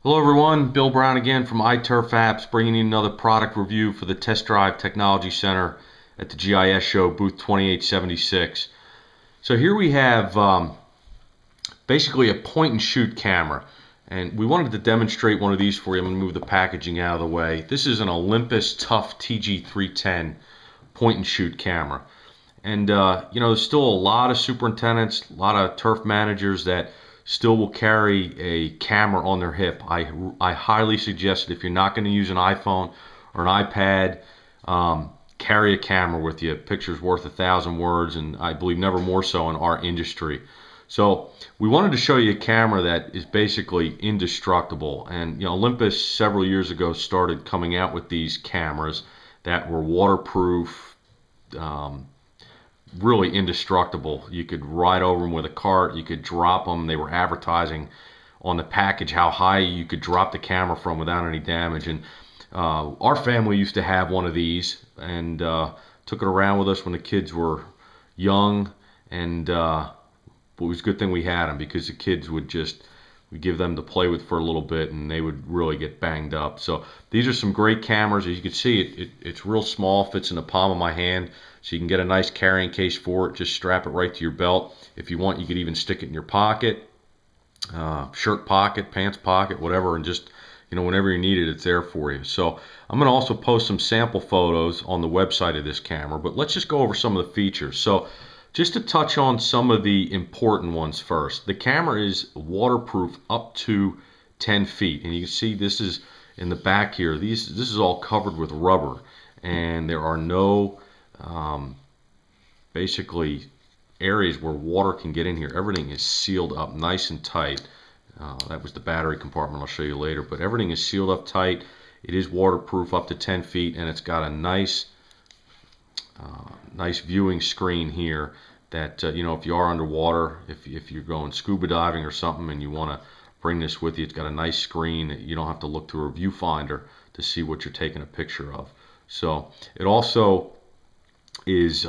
Hello everyone, Bill Brown again from iTurf Apps, bringing you another product review for the Test Drive Technology Center at the GIS show, booth 2876. So here we have basically a point and shoot camera, and we wanted to demonstrate one of these for you. I'm going to move the packaging out of the way. This is an Olympus Tough TG-310 point and shoot camera. And there's still a lot of superintendents, a lot of turf managers that still will carry a camera on their hip. I highly suggest that if you're not going to use an iPhone or an iPad, carry a camera with you. A picture's worth 1,000 words, and I believe never more so in our industry. So we wanted to show you a camera that is basically indestructible. And Olympus several years ago started coming out with these cameras that were waterproof, really indestructible. You could ride over them with a cart, you could drop them. They were advertising on the package how high you could drop the camera from without any damage. And our family used to have one of these, and took it around with us when the kids were young. And it was a good thing we had them, because the kids would we'd give them to play with for a little bit and they would really get banged up. So these are some great cameras. As you can see, it's real small, fits in the palm of my hand, so you can get a nice carrying case for it. Just strap it right to your belt. If you want, you could even stick it in your pocket, shirt pocket, pants pocket, whatever, and just whenever you need it, it's there for you. So I'm going to also post some sample photos on the website of this camera, but let's just go over some of the features. So just to touch on some of the important ones first. The camera is waterproof up to 10 feet. And you can see this is in the back here. This is all covered with rubber. And there are no basically areas where water can get in here. Everything is sealed up nice and tight. That was the battery compartment I'll show you later. But everything is sealed up tight. It is waterproof up to 10 feet. And it's got a nice viewing screen here that if you are underwater, if you're going scuba diving or something and you want to bring this with you, it's got a nice screen that you don't have to look through a viewfinder to see what you're taking a picture of. So it also is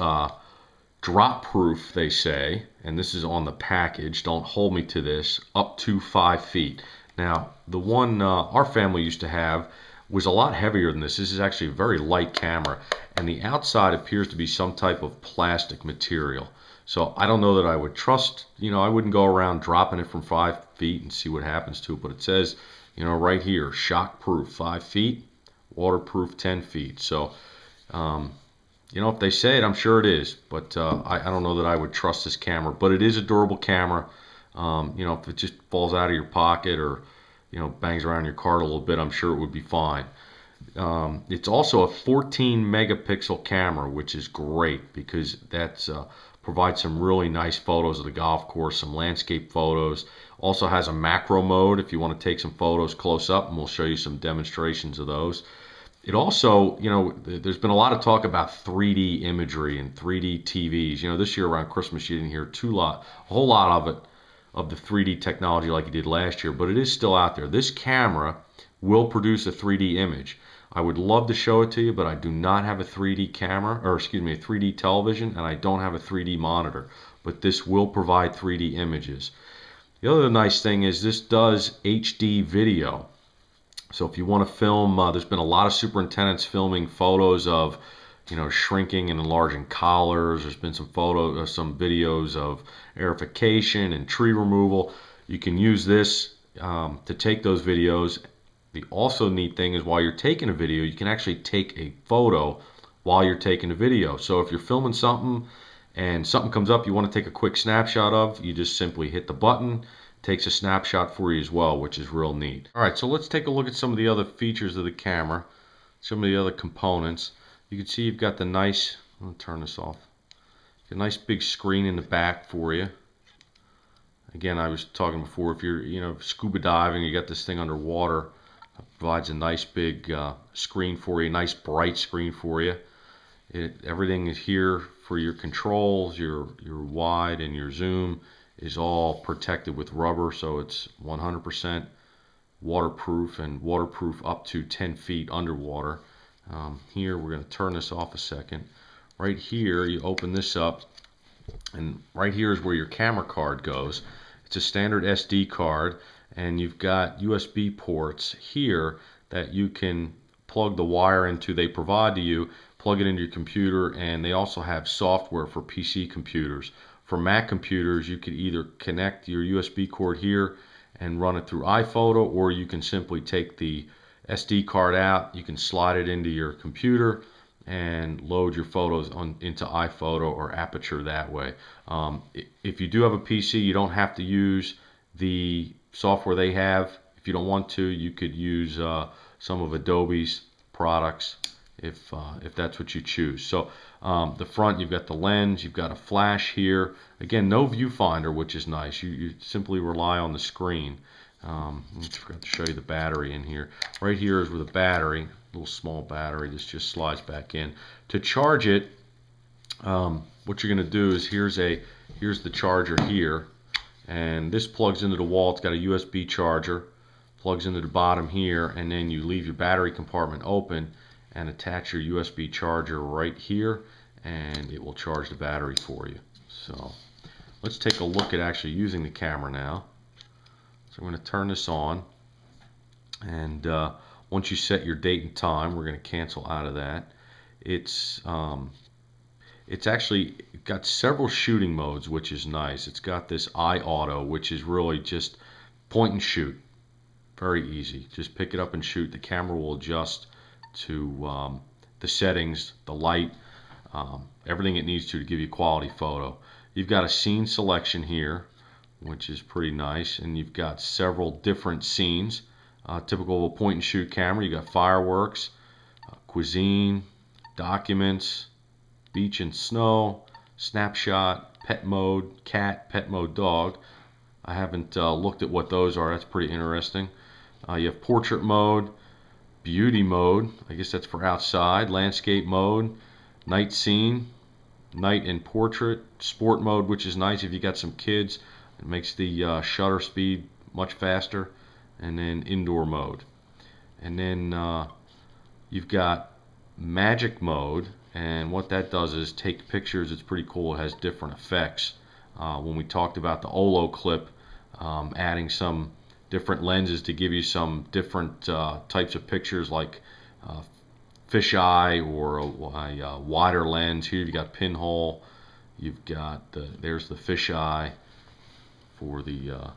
drop proof, they say, and this is on the package, don't hold me to this, up to 5 feet. Now the one our family used to have was a lot heavier than this. This is actually a very light camera, and the outside appears to be some type of plastic material. So I don't know that I would trust, I wouldn't go around dropping it from 5 feet and see what happens to it. But it says, right here, shock proof 5 feet, waterproof 10 feet. So, if they say it, I'm sure it is. But I don't know that I would trust this camera. But it is a durable camera. If it just falls out of your pocket or bangs around your cart a little bit, I'm sure it would be fine. It's also a 14 megapixel camera, which is great, because that's provides some really nice photos of the golf course, some landscape photos. Also has a macro mode if you want to take some photos close up, and we'll show you some demonstrations of those. It also, there's been a lot of talk about 3D imagery and 3D TVs. This year around Christmas you didn't hear a whole lot of it, of the 3D technology like you did last year, but it is still out there. This camera will produce a 3D image. I would love to show it to you, but I do not have a 3D camera, or excuse me, a 3D television, and I don't have a 3D monitor. But this will provide 3D images. The other nice thing is this does HD video. So if you want to film, there's been a lot of superintendents filming photos of, shrinking and enlarging collars. There's been some videos of aerification and tree removal. You can use this to take those videos. The also neat thing is, while you're taking a video, you can actually take a photo while you're taking a video. So if you're filming something and something comes up you want to take a quick snapshot of, you just simply hit the button. It takes a snapshot for you as well, which is real neat. Alright, so let's take a look at some of the other features of the camera, some of the other components. You can see you've got the nice, I'll turn this off, a nice big screen in the back for you. Again, I was talking before, if you're scuba diving, you got this thing underwater. Provides a nice big screen for you, nice bright screen for you. Everything is here for your controls, your wide and your zoom is all protected with rubber, so it's 100% waterproof, and waterproof up to 10 feet underwater. Here, we're going to turn this off a second. Right here, you open this up, and right here is where your camera card goes. It's a standard SD card, and you've got USB ports here that you can plug the wire into. They provide to you, plug it into your computer, and they also have software for PC computers. For Mac computers, you could either connect your USB cord here and run it through iPhoto, or you can simply take the SD card out, you can slide it into your computer and load your photos into iPhoto or Aperture that way. If you do have a PC, you don't have to use the software they have. If you don't want to, you could use some of Adobe's products if that's what you choose. So the front, you've got the lens, you've got a flash here. Again, no viewfinder, which is nice. You simply rely on the screen. I forgot to show you the battery in here. Right here is with a battery, little small battery. This just slides back in. To charge it, what you're going to do is here's the charger here, and this plugs into the wall. It's got a USB charger, plugs into the bottom here, and then you leave your battery compartment open and attach your USB charger right here, and it will charge the battery for you. So let's take a look at actually using the camera now. So I'm going to turn this on, and once you set your date and time, we're going to cancel out of that. It's actually got several shooting modes, which is nice. It's got this eye auto, which is really just point and shoot. Very easy. Just pick it up and shoot. The camera will adjust to the settings, the light, everything it needs to give you quality photo. You've got a scene selection here, which is pretty nice, and you've got several different scenes. Typical of a point and shoot camera. You got fireworks, cuisine, documents, beach and snow, snapshot, pet mode, cat, pet mode, dog. I haven't looked at what those are. That's pretty interesting. You have portrait mode, beauty mode, I guess that's for outside, landscape mode, night scene, night and portrait, sport mode, which is nice if you got some kids. It makes the shutter speed much faster, and then indoor mode. And then you've got magic mode, and what that does is take pictures. It's pretty cool. It has different effects. When we talked about the Olo clip, adding some different lenses to give you some different types of pictures, like fisheye or a wider lens. Here you've got pinhole. You've got there's the fisheye for the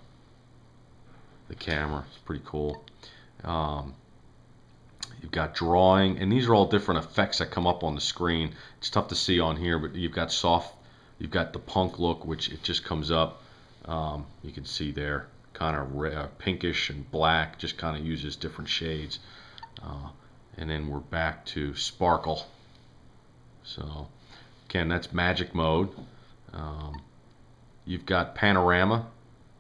camera. It's pretty cool. You've got drawing, and these are all different effects that come up on the screen. It's tough to see on here, but you've got you've got the punk look, which it just comes up. You can see there, kind of pinkish and black, just kind of uses different shades. And then we're back to sparkle. So again, that's magic mode. You've got panorama,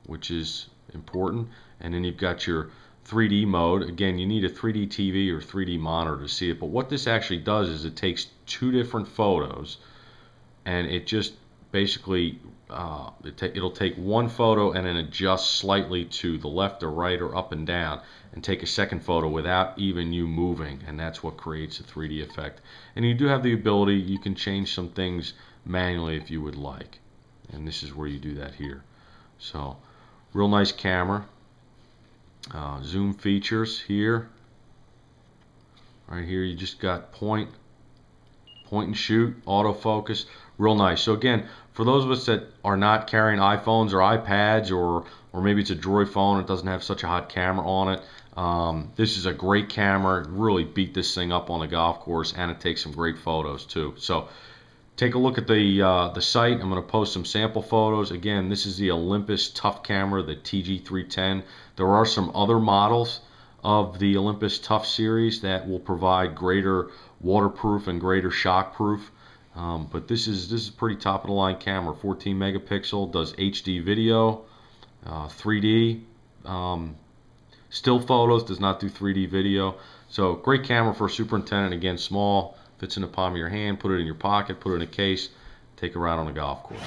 which is important, and then you've got your 3D mode. Again, you need a 3D TV or 3D monitor to see it, but what this actually does is it takes two different photos, and it just basically it'll take one photo and then adjust slightly to the left or right or up and down, and take a second photo without even you moving, and that's what creates a 3D effect. And you do have the ability, you can change some things manually if you would like, and this is where you do that here. So real nice camera. Zoom features here. Right here you just got point and shoot, autofocus, real nice. So again, for those of us that are not carrying iPhones or iPads, or maybe it's a Droid phone, it doesn't have such a hot camera on it, this is a great camera. It really beat this thing up on the golf course, and it takes some great photos too. So take a look at the site. I'm going to post some sample photos. Again, this is the Olympus Tough camera, the TG-310. There are some other models of the Olympus Tough series that will provide greater waterproof and greater shock proof. But this is pretty top of the line camera. 14 megapixel, does HD video, 3D, still photos, does not do 3D video. So great camera for a superintendent. Again, small, fits in the palm of your hand. Put it in your pocket, put it in a case, take a ride on a golf course.